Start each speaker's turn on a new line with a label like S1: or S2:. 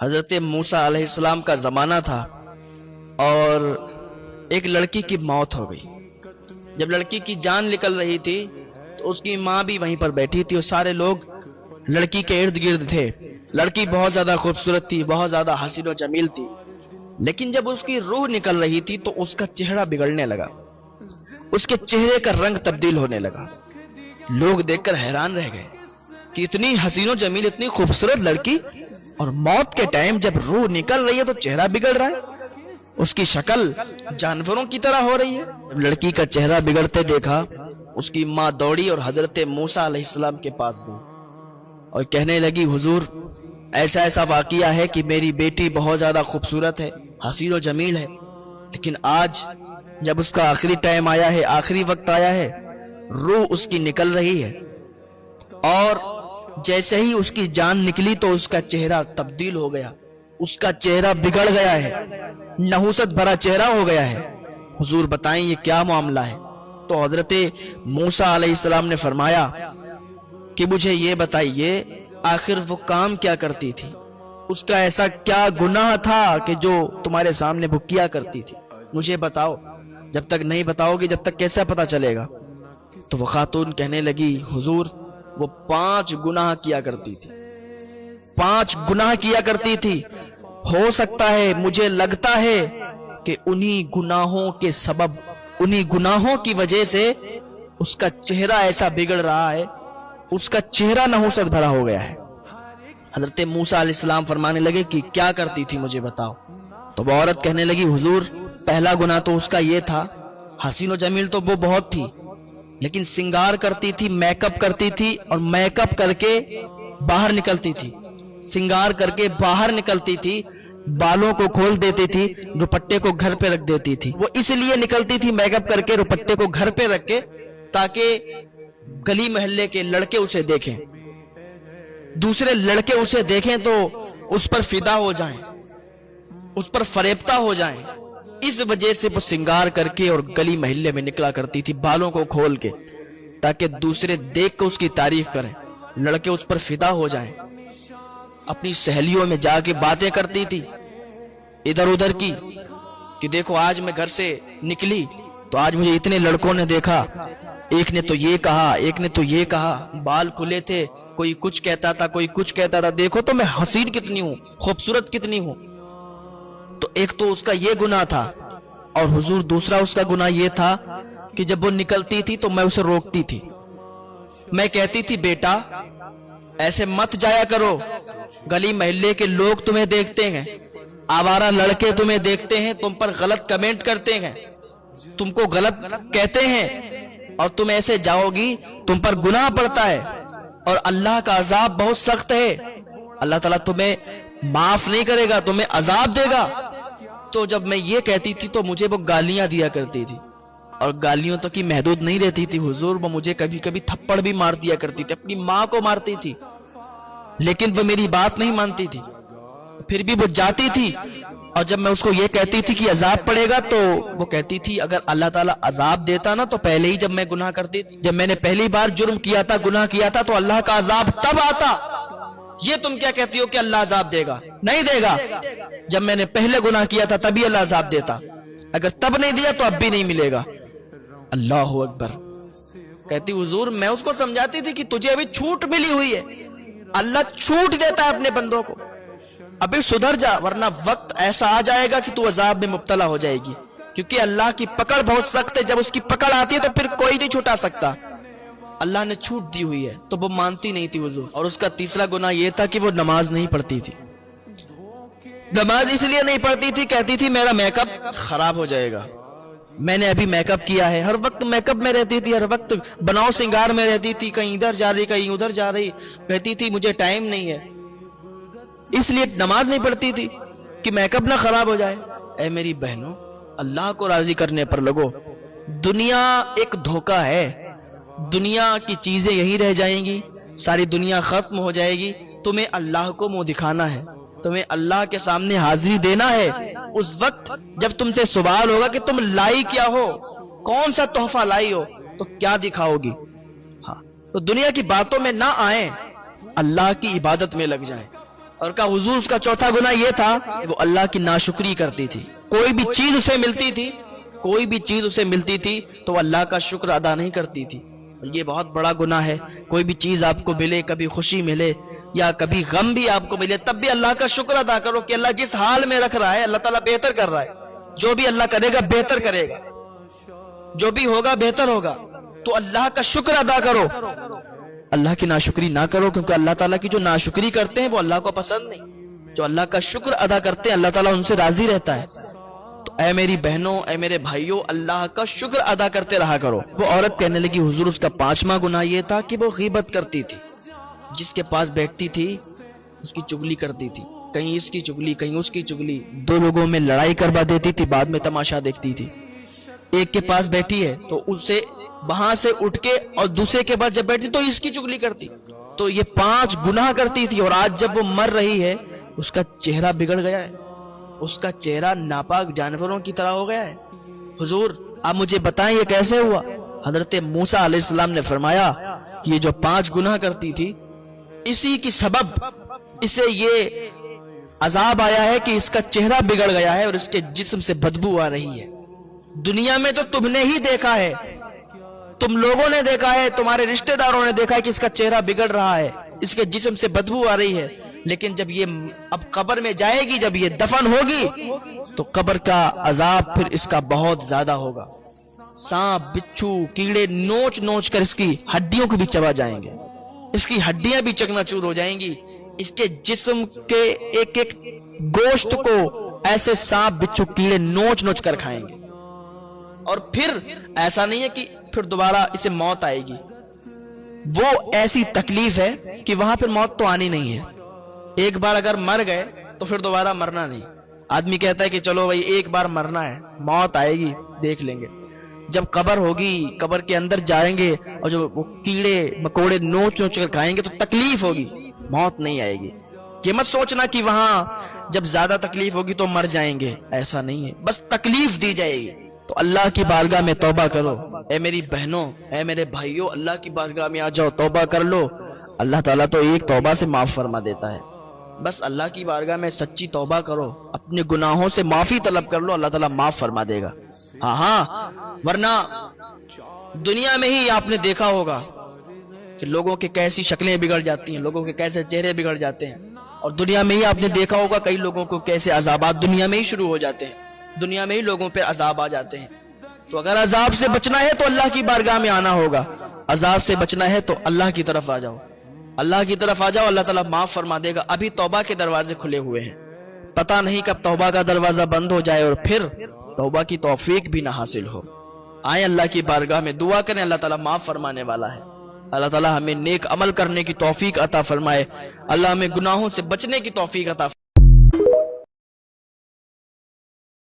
S1: حضرت موسیٰ علیہ السلام کا زمانہ تھا اور ایک لڑکی کی موت ہو گئی۔ جب لڑکی کی جان نکل رہی تھی تو اس کی ماں بھی وہیں پر بیٹھی تھی اور سارے لوگ لڑکی کے ارد گرد تھے۔ لڑکی بہت زیادہ خوبصورت تھی، بہت زیادہ حسین و جمیل تھی، لیکن جب اس کی روح نکل رہی تھی تو اس کا چہرہ بگڑنے لگا، اس کے چہرے کا رنگ تبدیل ہونے لگا۔ لوگ دیکھ کر حیران رہ گئے کہ اتنی حسین و جمیل، اتنی خوبصورت لڑکی، اور موت کے ٹائم جب روح نکل رہی ہے تو چہرہ بگڑ رہا ہے، اس کی شکل جانوروں کی طرح ہو رہی ہے۔ جب لڑکی کا چہرہ بگڑتے دیکھا، اس کی ماں دوڑی اور حضرت موسیٰ علیہ السلام کے پاس گئی اور کہنے لگی، حضور ایسا ایسا واقعہ ہے کہ میری بیٹی بہت زیادہ خوبصورت ہے، حسین و جمیل ہے، لیکن آج جب اس کا آخری ٹائم آیا ہے، آخری وقت آیا ہے، روح اس کی نکل رہی ہے، اور جیسے ہی اس کی جان نکلی تو اس کا چہرہ تبدیل ہو گیا، اس کا چہرہ بگڑ گیا ہے، نحوست بھرا چہرہ ہو گیا ہے۔ حضور بتائیں یہ کیا معاملہ ہے؟ تو حضرت موسیٰ علیہ السلام نے فرمایا کہ مجھے یہ بتائیے آخر وہ کام کیا کرتی تھی، اس کا ایسا کیا گناہ تھا کہ جو تمہارے سامنے وہ کیا کرتی تھی، مجھے بتاؤ، جب تک نہیں بتاؤ گے جب تک کیسا پتا چلے گا؟ تو وہ خاتون کہنے لگی، حضور وہ 5 گناہ کیا کرتی تھی، 5 گناہ کیا کرتی تھی، ہو سکتا ہے، مجھے لگتا ہے کہ انہی گناہوں کے سبب، انہی گناہوں کی وجہ سے اس کا چہرہ ایسا بگڑ رہا ہے، اس کا چہرہ نحوست بھرا ہو گیا ہے۔ حضرت موسیٰ علیہ السلام فرمانے لگے کہ کیا کرتی تھی مجھے بتاؤ؟ تو وہ عورت کہنے لگی، حضور پہلا گناہ تو اس کا یہ تھا، حسین و جمیل تو وہ بہت تھی، لیکن سنگار کرتی تھی، میک اپ کرتی تھی، اور میک اپ کر کے باہر نکلتی تھی، سنگار کر کے باہر نکلتی تھی، بالوں کو کھول دیتی تھی، دوپٹے کو گھر پہ رکھ دیتی تھی۔ وہ اس لیے نکلتی تھی میک اپ کر کے، دوپٹے کو گھر پہ رکھ کے، تاکہ گلی محلے کے لڑکے اسے دیکھیں، دوسرے لڑکے اسے دیکھیں تو اس پر فدا ہو جائیں، اس پر فریبتہ ہو جائیں۔ اس وجہ سے وہ سنگار کر کے اور گلی محلے میں نکلا کرتی تھی بالوں کو کھول کے، تاکہ دوسرے دیکھ کے اس کی تعریف کریں، لڑکے اس پر فدا ہو جائیں۔ اپنی سہیلیوں میں جا کے باتیں کرتی تھی ادھر ادھر کی کہ دیکھو آج میں گھر سے نکلی تو آج مجھے اتنے لڑکوں نے دیکھا، ایک نے تو یہ کہا، ایک نے تو یہ کہا، بال کھلے تھے، کوئی کچھ کہتا تھا، کوئی کچھ کہتا تھا، دیکھو تو میں حسین کتنی ہوں، خوبصورت کتنی ہوں۔ تو ایک تو اس کا یہ گناہ تھا، اور حضور دوسرا اس کا گناہ یہ تھا کہ جب وہ نکلتی تھی تو میں اسے روکتی تھی، میں کہتی تھی بیٹا ایسے مت جایا کرو، گلی محلے کے لوگ تمہیں دیکھتے ہیں، آوارہ لڑکے تمہیں دیکھتے ہیں، تم پر غلط کمنٹ کرتے ہیں، تم کو غلط کہتے ہیں، اور تم ایسے جاؤ گی تم پر گناہ پڑتا ہے، اور اللہ کا عذاب بہت سخت ہے، اللہ تعالیٰ تمہیں معاف نہیں کرے گا، تمہیں عذاب دے گا۔ تو جب میں یہ کہتی تھی تو مجھے وہ گالیاں دیا کرتی تھی، اور گالیوں تک کی محدود نہیں رہتی تھی حضور، وہ مجھے کبھی کبھی تھپڑ بھی مار دیا کرتی تھی، اپنی ماں کو مارتی تھی، لیکن وہ میری بات نہیں مانتی تھی، پھر بھی وہ جاتی تھی، اور جب میں اس کو یہ کہتی تھی کہ عذاب پڑے گا تو وہ کہتی تھی اگر اللہ تعالیٰ عذاب دیتا نا تو پہلے ہی جب میں گناہ کرتی تھی، جب میں نے پہلی بار جرم کیا تھا، گناہ کیا تھا، تو اللہ کا عذاب تب آتا، یہ تم کیا کہتی ہو کہ اللہ عذاب دے گا؟ نہیں دے گا، جب میں نے پہلے گناہ کیا تھا تبھی اللہ عذاب دیتا، اگر تب نہیں دیا تو اب بھی نہیں ملے گا۔ اللہ اکبر۔ کہتی حضور میں اس کو سمجھاتی تھی کہ تجھے ابھی چھوٹ ملی ہوئی ہے، اللہ چھوٹ دیتا ہے اپنے بندوں کو، ابھی سدھر جا ورنہ وقت ایسا آ جائے گا کہ تو عذاب میں مبتلا ہو جائے گی، کیونکہ اللہ کی پکڑ بہت سخت ہے، جب اس کی پکڑ آتی ہے تو پھر کوئی نہیں چھٹا سکتا۔ اللہ نے چھوٹ دی ہوئی ہے تو وہ مانتی نہیں تھی حضور۔ اور اس کا تیسرا گناہ یہ تھا کہ وہ نماز نہیں پڑھتی تھی، نماز اس لیے نہیں پڑھتی تھی، کہتی تھی میرا میک اپ خراب ہو جائے گا، میں نے ابھی میک اپ کیا ہے، ہر وقت میک اپ میں رہتی تھی، ہر وقت بناؤ سنگار میں رہتی تھی، کہیں ادھر جا رہی کہیں ادھر جا رہی، کہتی تھی مجھے ٹائم نہیں ہے، اس لیے نماز نہیں پڑھتی تھی کہ میک اپ نہ خراب ہو جائے۔ اے میری بہنوں، اللہ کو راضی کرنے پر لگو، دنیا ایک دھوکہ ہے، دنیا کی چیزیں یہی رہ جائیں گی، ساری دنیا ختم ہو جائے گی، تمہیں اللہ کو منہ دکھانا ہے، تمہیں اللہ کے سامنے حاضری دینا ہے، اس وقت جب تم سے سوال ہوگا کہ تم لائی کیا ہو، کون سا تحفہ لائی ہو، تو کیا دکھاؤ گی؟ ہاں، تو دنیا کی باتوں میں نہ آئیں، اللہ کی عبادت میں لگ جائیں، اور کہا حضور اس کا چوتھا گناہ یہ تھا کہ وہ اللہ کی ناشکری کرتی تھی. کوئی بھی چیز اسے ملتی تھی تو وہ اللہ کا شکر ادا نہیں کرتی تھی. یہ بہت بڑا گناہ ہے. کوئی بھی چیز آپ کو ملے, کبھی خوشی ملے یا کبھی غم بھی آپ کو ملے, تب بھی اللہ کا شکر ادا کرو کہ اللہ جس حال میں رکھ رہا ہے اللہ تعالیٰ بہتر کر رہا ہے. جو بھی اللہ کرے گا بہتر کرے گا, جو بھی ہوگا بہتر ہوگا. تو اللہ کا شکر ادا کرو, اللہ کی ناشکری نہ کرو, کیونکہ اللہ تعالیٰ کی جو ناشکری کرتے ہیں وہ اللہ کو پسند نہیں. جو اللہ کا شکر ادا کرتے ہیں اللہ تعالیٰ ان سے راضی رہتا ہے. تو اے میری بہنوں, اے میرے بھائیوں, اللہ کا شکر ادا کرتے رہا کرو. وہ عورت کہنے لگی حضور اس کا 5واں گناہ یہ تھا کہ وہ غیبت کرتی تھی. جس کے پاس بیٹھتی تھی اس کی چگلی کرتی تھی, کہیں اس کی چگلی کہیں اس کی چگلی, 2 لوگوں میں لڑائی کروا دیتی تھی, بعد میں تماشا دیکھتی تھی. ایک کے پاس بیٹھی ہے تو اسے وہاں سے اٹھ کے اور دوسرے کے پاس جب بیٹھی تو اس کی چگلی کرتی. تو یہ 5 گناہ کرتی تھی, اور آج جب وہ مر رہی ہے اس کا چہرہ بگڑ گیا ہے, اس کا چہرہ ناپاک جانوروں کی طرح ہو گیا ہے. حضور آپ مجھے بتائیں یہ کیسے ہوا؟ حضرت موسیٰ علیہ السلام نے فرمایا کہ یہ جو 5 گناہ کرتی تھی اسی کی سبب اسے یہ عذاب آیا ہے کہ اس کا چہرہ بگڑ گیا ہے اور اس کے جسم سے بدبو آ رہی ہے. دنیا میں تو تم نے ہی دیکھا ہے, تم لوگوں نے دیکھا ہے, تمہارے رشتہ داروں نے دیکھا ہے کہ اس کا چہرہ بگڑ رہا ہے, اس کے جسم سے بدبو آ رہی ہے. لیکن جب یہ اب قبر میں جائے گی, جب یہ دفن ہوگی تو قبر کا عذاب پھر اس کا بہت زیادہ ہوگا. سانپ, بچھو, کیڑے نوچ نوچ کر اس کی ہڈیوں کو بھی چبا جائیں گے, اس کی ہڈیاں بھی چکنا چور ہو جائیں گی. اس کے جسم کے ایک ایک گوشت کو ایسے سانپ, بچھو, کیڑے نوچ نوچ کر کھائیں گے. اور پھر ایسا نہیں ہے کہ پھر دوبارہ اسے موت آئے گی, وہ ایسی تکلیف ہے کہ وہاں پھر موت تو آنی نہیں ہے. ایک بار اگر مر گئے تو پھر دوبارہ مرنا نہیں. آدمی کہتا ہے کہ چلو بھائی ایک بار مرنا ہے, موت آئے گی دیکھ لیں گے. جب قبر ہوگی, قبر کے اندر جائیں گے اور جو وہ کیڑے مکوڑے نوچ نوچ کر کھائیں گے تو تکلیف ہوگی, موت نہیں آئے گی. یہ مت سوچنا کہ وہاں جب زیادہ تکلیف ہوگی تو مر جائیں گے, ایسا نہیں ہے, بس تکلیف دی جائے گی. تو اللہ کی بارگاہ میں توبہ کرو. اے میری بہنوں, اے میرے بھائیوں, اللہ کی بارگاہ میں آ جاؤ, توبہ کر لو. اللہ تعالیٰ تو ایک توبہ سے معاف فرما دیتا ہے. بس اللہ کی بارگاہ میں سچی توبہ کرو, اپنے گناہوں سے معافی طلب کر لو, اللہ تعالیٰ معاف فرما دے گا. ہاں, ورنہ دنیا میں ہی آپ نے دیکھا ہوگا کہ لوگوں کے کیسی شکلیں بگڑ جاتی ہیں, لوگوں کے کیسے چہرے بگڑ جاتے ہیں. اور دنیا میں ہی آپ نے دیکھا ہوگا کئی لوگوں کو کیسے عذابات دنیا میں ہی شروع ہو جاتے ہیں, دنیا میں ہی لوگوں پہ عذاب آ جاتے ہیں. تو اگر عذاب سے بچنا ہے تو اللہ کی بارگاہ میں آنا ہوگا, عذاب سے بچنا ہے تو اللہ کی طرف آ جاؤ, اللہ کی طرف آ جاؤ, اللہ تعالیٰ معاف فرما دے گا. ابھی توبہ کے دروازے کھلے ہوئے ہیں, پتہ نہیں کب توبہ کا دروازہ بند ہو جائے اور پھر توبہ کی توفیق بھی نہ حاصل ہو. آئیں اللہ کی بارگاہ میں دعا کریں, اللہ تعالیٰ معاف فرمانے والا ہے. اللہ تعالیٰ ہمیں نیک عمل کرنے کی توفیق عطا فرمائے, اللہ ہمیں گناہوں سے بچنے کی توفیق عطا فرمائے.